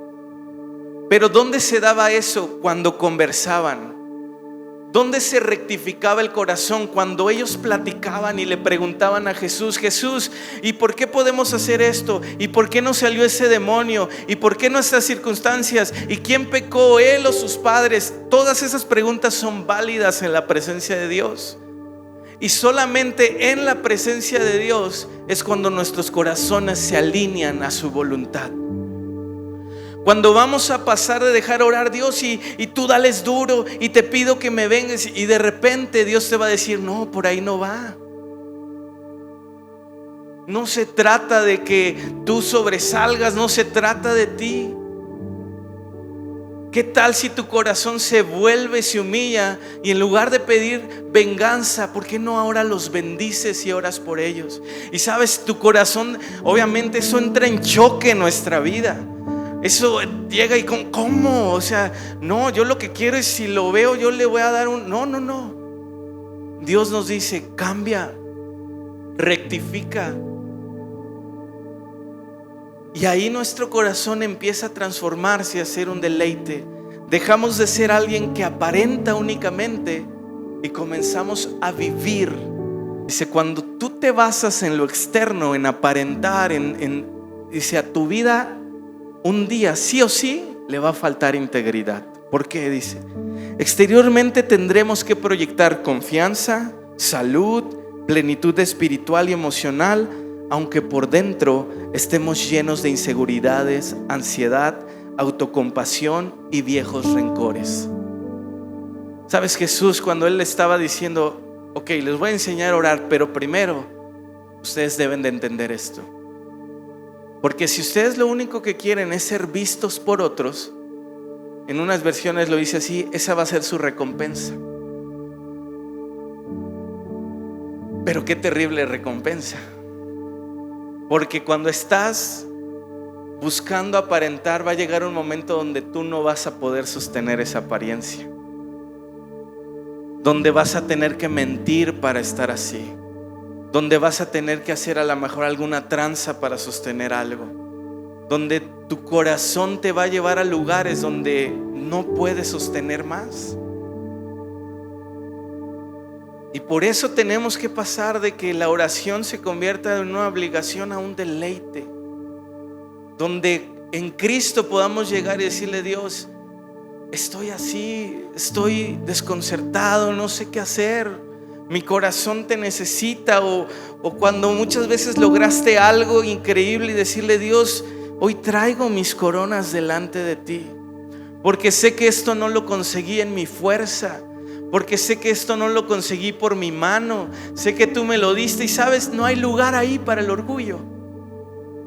Pero ¿dónde se daba eso? Cuando conversaban. ¿Dónde se rectificaba el corazón? Cuando ellos platicaban y le preguntaban a Jesús: Jesús, ¿y por qué podemos hacer esto? ¿Y por qué no salió ese demonio? ¿Y por qué nuestras circunstancias? ¿Y quién pecó, él o sus padres? Todas esas preguntas son válidas en la presencia de Dios. Y solamente en la presencia de Dios es cuando nuestros corazones se alinean a su voluntad. Cuando vamos a pasar de dejar orar: Dios, y tú dales duro y te pido que me vengas, y de repente Dios te va a decir: no, por ahí no va. No se trata de que tú sobresalgas, no se trata de ti. ¿Qué tal si tu corazón se vuelve, se humilla y en lugar de pedir venganza, ¿por qué no ahora los bendices y oras por ellos? Y sabes, tu corazón, obviamente eso entra en choque en nuestra vida. Eso llega y ¿cómo? O sea, no, yo lo que quiero es, si lo veo, yo le voy a dar un... No. Dios nos dice, cambia, rectifica. Y ahí nuestro corazón empieza a transformarse, a ser un deleite. Dejamos de ser alguien que aparenta únicamente y comenzamos a vivir. Dice, cuando tú te basas en lo externo, en aparentar, dice, a tu vida un día sí o sí le va a faltar integridad. ¿Por qué? Dice, exteriormente tendremos que proyectar confianza, salud, plenitud espiritual y emocional, aunque por dentro estemos llenos de inseguridades, ansiedad, autocompasión y viejos rencores. ¿Sabes? Jesús, cuando Él le estaba diciendo, ok, les voy a enseñar a orar, pero primero ustedes deben de entender esto. Porque si ustedes lo único que quieren es ser vistos por otros, en unas versiones lo dice así, esa va a ser su recompensa. Pero qué terrible recompensa. Porque cuando estás buscando aparentar, va a llegar un momento donde tú no vas a poder sostener esa apariencia, donde vas a tener que mentir para estar así, donde vas a tener que hacer a lo mejor alguna tranza para sostener algo, donde tu corazón te va a llevar a lugares donde no puedes sostener más. Y por eso tenemos que pasar de que la oración se convierta en una obligación a un deleite, donde en Cristo podamos llegar y decirle, Dios, estoy así, estoy desconcertado, no sé qué hacer, mi corazón te necesita. O cuando muchas veces lograste algo increíble y decirle, Dios, hoy traigo mis coronas delante de ti, porque sé que esto no lo conseguí en mi fuerza, porque sé que esto no lo conseguí por mi mano, sé que tú me lo diste. Y sabes, no hay lugar ahí para el orgullo,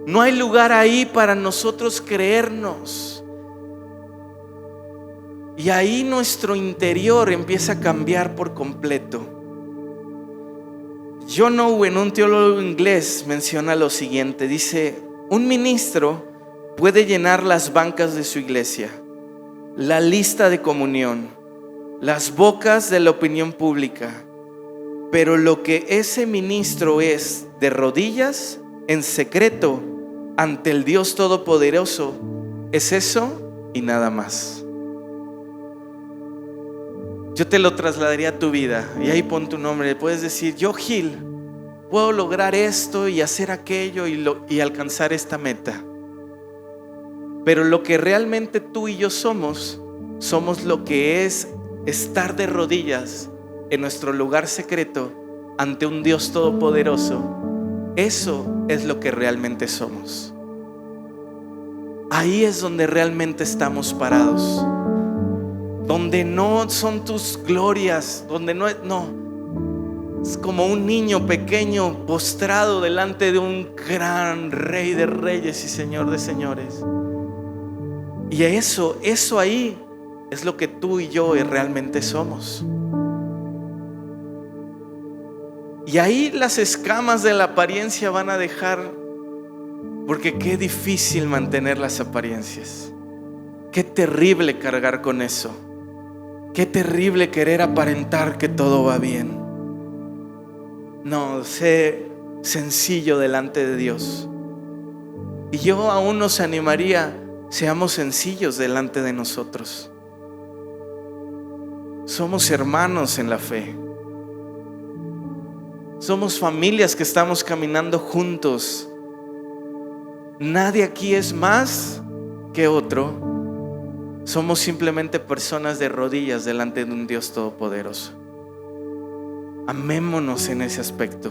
no hay lugar ahí para nosotros creernos. Y ahí nuestro interior empieza a cambiar por completo. John Owen, un teólogo inglés, menciona lo siguiente. Dice, un ministro puede llenar las bancas de su iglesia, la lista de comunión, las bocas de la opinión pública, pero lo que ese ministro es de rodillas en secreto ante el Dios Todopoderoso es eso y nada más. Yo te lo trasladaría a tu vida y ahí pon tu nombre. Puedes decir, yo, Gil, puedo lograr esto y hacer aquello y alcanzar esta meta. Pero lo que realmente tú y yo somos lo que es estar de rodillas en nuestro lugar secreto ante un Dios todopoderoso. Eso es lo que realmente somos. Ahí es donde realmente estamos parados, donde no son tus glorias, donde no es como un niño pequeño postrado delante de un gran Rey de reyes y Señor de señores. Y eso ahí es lo que tú y yo realmente somos. Y ahí las escamas de la apariencia van a dejar, porque qué difícil mantener las apariencias. Qué terrible cargar con eso. Qué terrible querer aparentar que todo va bien. No, sé sencillo delante de Dios. Y yo aún nos animaría, seamos sencillos delante de nosotros. Somos hermanos en la fe. Somos familias que estamos caminando juntos. Nadie aquí es más que otro. Somos simplemente personas de rodillas delante de un Dios todopoderoso. Amémonos en ese aspecto.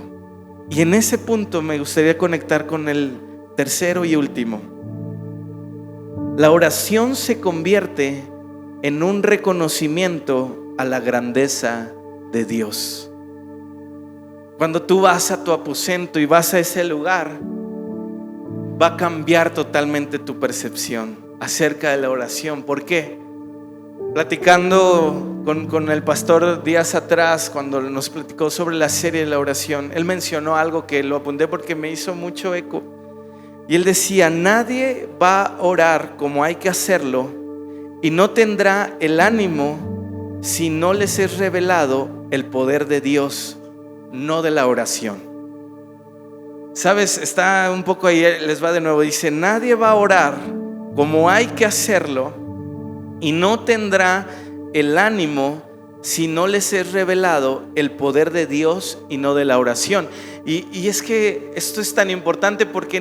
Y en ese punto me gustaría conectar con el tercero y último. La oración se convierte en un reconocimiento a la grandeza de Dios. Cuando tú vas a tu aposento y vas a ese lugar, va a cambiar totalmente tu percepción acerca de la oración. ¿Por qué? Platicando con el pastor días atrás, cuando nos platicó sobre la serie de la oración, él mencionó algo que lo apunté porque me hizo mucho eco. Y él decía: nadie va a orar como hay que hacerlo y no tendrá el ánimo si no les es revelado el poder de Dios, no de la oración. ¿Sabes? Está un poco ahí, les va de nuevo. Dice: nadie va a orar como hay que hacerlo y no tendrá el ánimo si no les es revelado el poder de Dios y no de la oración. Y es que esto es tan importante porque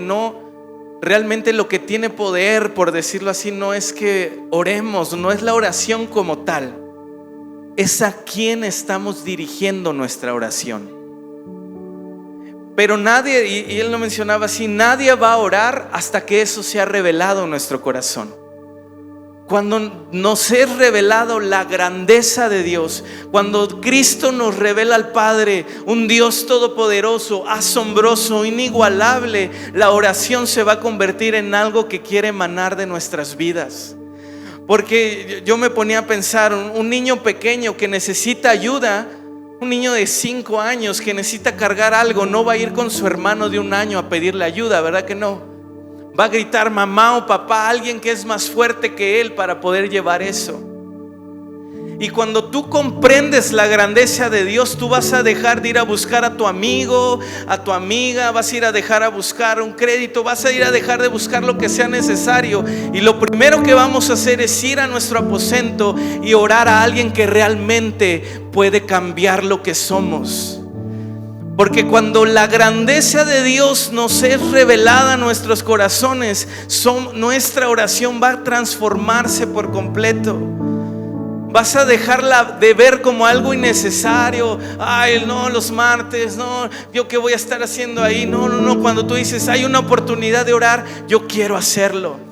realmente lo que tiene poder, por decirlo así, no es que oremos, no es la oración como tal, es a quién estamos dirigiendo nuestra oración. Pero nadie, y él lo mencionaba así, nadie va a orar hasta que eso sea revelado en nuestro corazón. Cuando nos es revelado la grandeza de Dios, cuando Cristo nos revela al Padre, un Dios todopoderoso, asombroso, inigualable, la oración se va a convertir en algo que quiere emanar de nuestras vidas. Porque yo me ponía a pensar, un niño pequeño que necesita ayuda, un niño de 5 años que necesita cargar algo, no va a ir con su hermano de 1 año a pedirle ayuda, ¿verdad que no? Va a gritar mamá o papá, alguien que es más fuerte que él para poder llevar eso. Y cuando tú comprendes la grandeza de Dios, tú vas a dejar de ir a buscar a tu amigo, a tu amiga, vas a ir a dejar a buscar un crédito, vas a ir a dejar de buscar lo que sea necesario. Y lo primero que vamos a hacer es ir a nuestro aposento y orar a alguien que realmente puede cambiar lo que somos. Porque cuando la grandeza de Dios nos es revelada a nuestros corazones, nuestra oración va a transformarse por completo. Vas a dejarla de ver como algo innecesario. Ay, no, los martes, no, yo qué voy a estar haciendo ahí. No, cuando tú dices hay una oportunidad de orar, yo quiero hacerlo.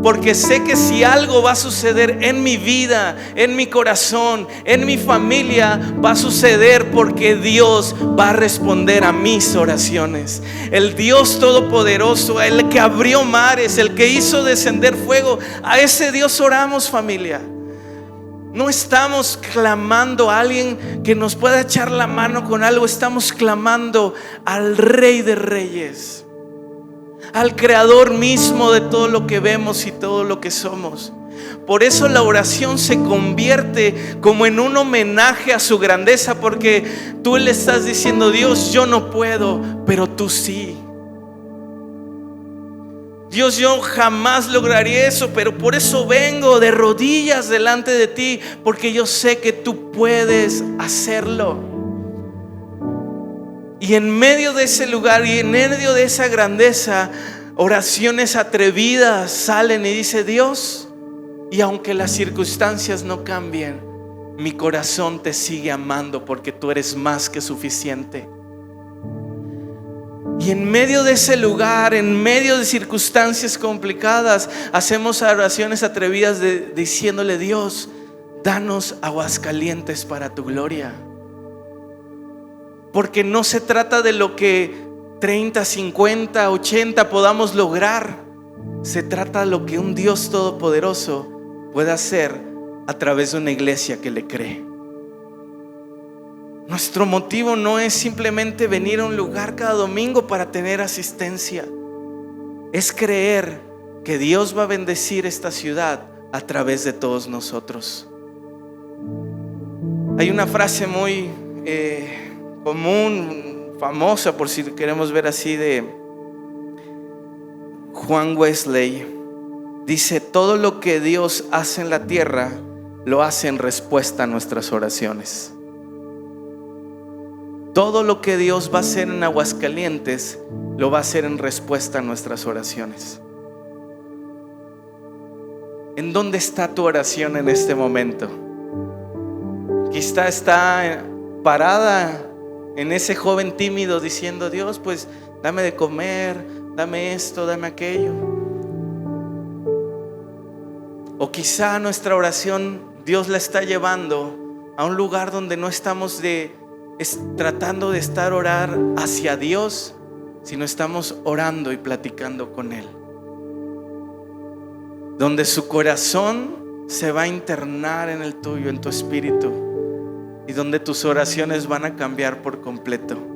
Porque sé que si algo va a suceder en mi vida, en mi corazón, en mi familia, va a suceder porque Dios va a responder a mis oraciones. El Dios todopoderoso, el que abrió mares, el que hizo descender fuego, a ese Dios oramos, familia. No estamos clamando a alguien que nos pueda echar la mano con algo, estamos clamando al Rey de Reyes, al Creador mismo de todo lo que vemos y todo lo que somos. Por eso la oración se convierte como en un homenaje a su grandeza, porque tú le estás diciendo: Dios, yo no puedo, pero tú sí. Dios, yo jamás lograría eso, pero por eso vengo de rodillas delante de ti, porque yo sé que tú puedes hacerlo. Y en medio de ese lugar y en medio de esa grandeza, oraciones atrevidas salen y dice: Dios, y aunque las circunstancias no cambien, mi corazón te sigue amando porque tú eres más que suficiente. Y en medio de ese lugar, en medio de circunstancias complicadas, hacemos oraciones atrevidas diciéndole: Dios, danos Aguascalientes para tu gloria. Porque no se trata de lo que 30, 50, 80 podamos lograr. Se trata de lo que un Dios todopoderoso puede hacer a través de una iglesia que le cree. Nuestro motivo no es simplemente venir a un lugar cada domingo para tener asistencia. Es creer que Dios va a bendecir esta ciudad a través de todos nosotros. Hay una frase muy común, famosa, por si queremos ver así, de Juan Wesley. Dice: todo lo que Dios hace en la tierra lo hace en respuesta a nuestras oraciones. Todo lo que Dios va a hacer en Aguascalientes lo va a hacer en respuesta a nuestras oraciones. ¿En dónde está tu oración en este momento? Quizá está parada en ese joven tímido diciendo: Dios, pues dame de comer, dame esto, dame aquello. O quizá nuestra oración Dios la está llevando a un lugar donde no estamos de es tratando de orar hacia Dios, sino estamos orando y platicando con Él. Donde su corazón se va a internar en el tuyo, en tu espíritu, y donde tus oraciones van a cambiar por completo.